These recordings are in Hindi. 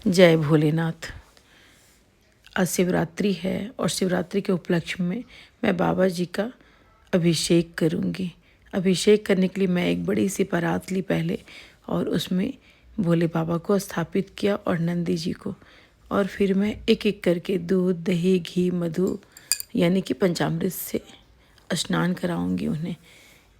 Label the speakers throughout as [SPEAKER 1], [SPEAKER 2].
[SPEAKER 1] जय भोलेनाथ। आज शिवरात्रि है और शिवरात्रि के उपलक्ष्य में मैं बाबा जी का अभिषेक करूँगी। अभिषेक करने के लिए मैं एक बड़ी सी परात ली पहले और उसमें भोले बाबा को स्थापित किया और नंदी जी को, और फिर मैं एक एक करके दूध, दही, घी, मधु यानी कि पंचामृत से स्नान कराऊंगी उन्हें।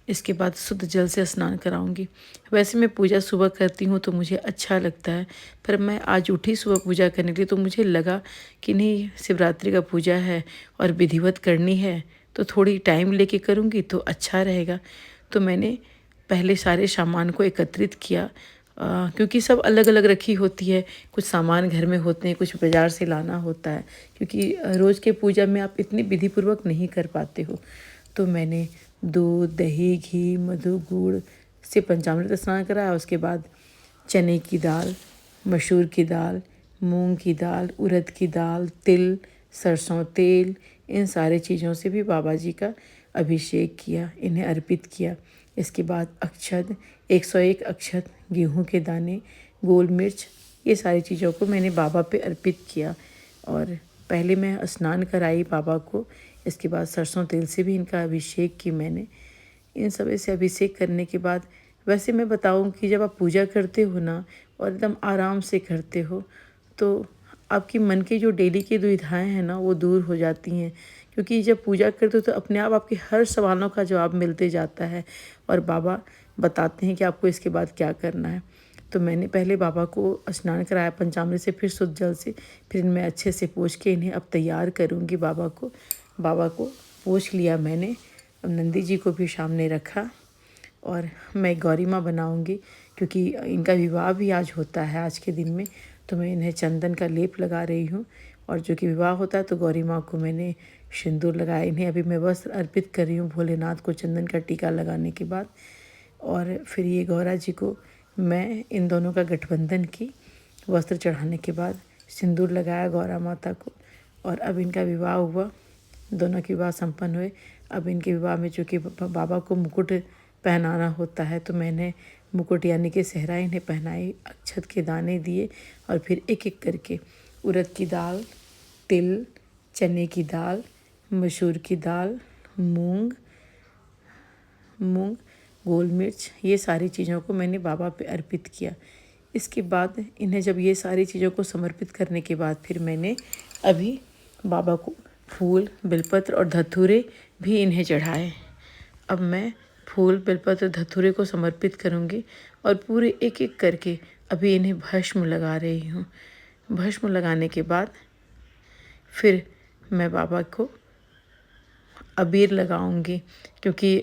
[SPEAKER 1] इसके बाद शुद्ध जल से स्नान कराऊंगी। वैसे मैं पूजा सुबह करती हूँ तो मुझे अच्छा लगता है, पर मैं आज उठी सुबह पूजा करने के लिए तो मुझे लगा कि नहीं, शिवरात्रि का पूजा है और विधिवत करनी है तो थोड़ी टाइम लेके करूँगी तो अच्छा रहेगा। तो मैंने पहले सारे सामान को एकत्रित किया, क्योंकि सब अलग अलग रखी होती है। कुछ सामान घर में होते हैं, कुछ बाज़ार से लाना होता है, क्योंकि रोज़ के पूजा में आप इतनी विधिपूर्वक नहीं कर पाते हो। तो मैंने दूध, दही, घी, मधु, गुड़ से पंचामृत स्नान कराया। उसके बाद चने की दाल, मसूर की दाल, मूंग की दाल, उड़द की दाल, तिल, सरसों तेल, इन सारे चीज़ों से भी बाबा जी का अभिषेक किया, इन्हें अर्पित किया। इसके बाद अक्षत, 101 अक्षत, गेहूं के दाने, गोल मिर्च, ये सारी चीज़ों को मैंने बाबा पे अर्पित किया। और पहले मैं स्नान कराई बाबा को। इसके बाद सरसों तेल से भी इनका अभिषेक की मैंने। इन सब से अभिषेक करने के बाद, वैसे मैं बताऊं कि जब आप पूजा करते हो ना और एकदम आराम से करते हो तो आपकी मन की जो डेली की दुविधाएं हैं ना वो दूर हो जाती हैं, क्योंकि जब पूजा करते हो तो अपने आप आपके हर सवालों का जवाब मिलते जाता है और बाबा बताते हैं कि आपको इसके बाद क्या करना है। तो मैंने पहले बाबा को स्नान कराया पंचामृत से, फिर शुद्ध जल से, फिर इनमें अच्छे से पोंछ के इन्हें अब तैयार करूँगी बाबा को पोंछ लिया मैंने। अब नंदी जी को भी सामने रखा और मैं गौरी माँ बनाऊँगी, क्योंकि इनका विवाह भी आज होता है, आज के दिन में। तो मैं इन्हें चंदन का लेप लगा रही हूँ, और जो कि विवाह होता है तो गौरी माँ को मैंने सिंदूर लगाया। इन्हें अभी मैं वस्त्र अर्पित कर रही हूँ भोलेनाथ को चंदन का टीका लगाने के बाद। और फिर ये गौरा जी को मैं इन दोनों का गठबंधन की, वस्त्र चढ़ाने के बाद सिंदूर लगाया गौरा माता को। और अब इनका विवाह हुआ, दोनों के विवाह संपन्न हुए। अब इनके विवाह में चूँकि बाबा को मुकुट पहनाना होता है तो मैंने मुकुट यानी कि सेहरा इन्हें पहनाई, अक्षत के दाने दिए, और फिर एक एक करके उड़द की दाल, तिल, चने की दाल, मसूर की दाल, मूंग, गोल मिर्च, ये सारी चीज़ों को मैंने बाबा पे अर्पित किया। इसके बाद इन्हें जब ये सारी चीज़ों को समर्पित करने के बाद फिर मैंने अभी बाबा को फूल, बेलपत्र और धतूरे भी इन्हें चढ़ाए। अब मैं फूल, बेलपत्र, धतूरे को समर्पित करूँगी और पूरे एक एक करके अभी इन्हें भस्म लगा रही हूँ। भस्म लगाने के बाद फिर मैं बाबा को अबीर लगाऊंगी, क्योंकि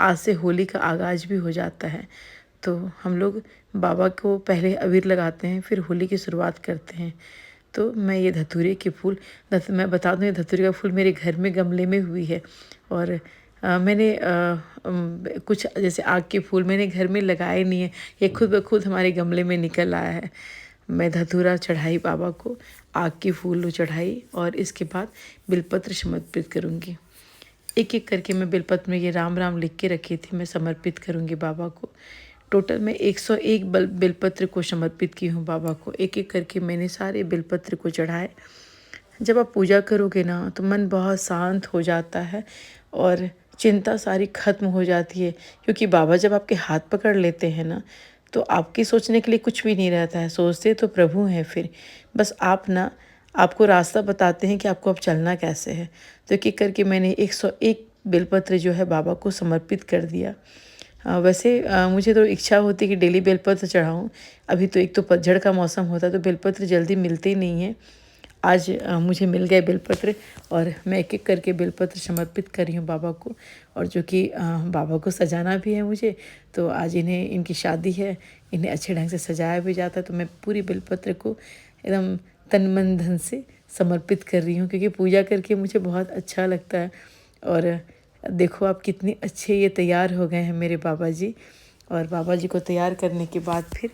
[SPEAKER 1] आज से होली का आगाज़ भी हो जाता है। तो हम लोग बाबा को पहले अबीर लगाते हैं, फिर होली की शुरुआत करते हैं। तो मैं ये धतूरे के फूल, मैं बता दूँ, ये धतूरे का फूल मेरे घर में गमले में हुई है। और मैंने कुछ जैसे आग के फूल मैंने घर में लगाए नहीं है, ये खुद ब खुद हमारे गमले में निकल आया है। मैं धतूरा चढ़ाई बाबा को, आग की फूल चढ़ाई, और इसके बाद बेलपत्र समर्पित करूँगी। एक एक करके मैं बेलपत्र में ये राम राम लिख के रखी थी, मैं समर्पित करूँगी बाबा को। टोटल मैं 101 बेलपत्र को समर्पित की हूँ बाबा को। एक एक करके मैंने सारे बेलपत्र को चढ़ाए। जब आप पूजा करोगे ना तो मन बहुत शांत हो जाता है और चिंता सारी खत्म हो जाती है, क्योंकि बाबा जब आपके हाथ पकड़ लेते हैं ना तो आपकी सोचने के लिए कुछ भी नहीं रहता है। सोचते तो प्रभु हैं, फिर बस आपको रास्ता बताते हैं कि आपको अब चलना कैसे है। तो एक एक करके मैंने 101 बेलपत्र जो है बाबा को समर्पित कर दिया। वैसे मुझे तो इच्छा होती है कि डेली बेलपत्र चढ़ाऊँ। अभी तो एक तो पतझड़ का मौसम होता है तो बेलपत्र जल्दी मिलते ही नहीं हैं। आज मुझे मिल गए बेलपत्र और मैं एक एक करके बेलपत्र समर्पित कर रही हूँ बाबा को। और जो कि बाबा को सजाना भी है मुझे, तो आज इनकी शादी है, इन्हें अच्छे ढंग से सजाया भी जाता है। तो मैं पूरी बेलपत्र को एकदम तन मन धन से समर्पित कर रही हूँ, क्योंकि पूजा करके मुझे बहुत अच्छा लगता है। और देखो आप कितने अच्छे ये तैयार हो गए हैं मेरे बाबा जी। और बाबा जी को तैयार करने के बाद फिर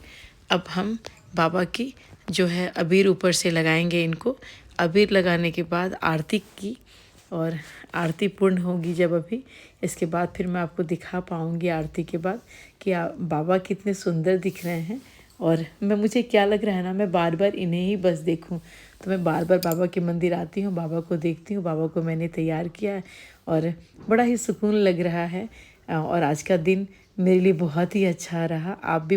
[SPEAKER 1] अब हम बाबा की जो है अबीर ऊपर से लगाएंगे इनको। अबीर लगाने के बाद आरती की, और आरती पूर्ण होगी जब अभी, इसके बाद फिर मैं आपको दिखा पाऊँगी आरती के बाद कि बाबा कितने सुंदर दिख रहे हैं। और मुझे क्या लग रहा है ना, मैं बार बार इन्हें ही बस देखूं। तो मैं बार बार बाबा के मंदिर आती हूँ, बाबा को देखती हूँ, बाबा को मैंने तैयार किया है और बड़ा ही सुकून लग रहा है। और आज का दिन मेरे लिए बहुत ही अच्छा रहा। आप भी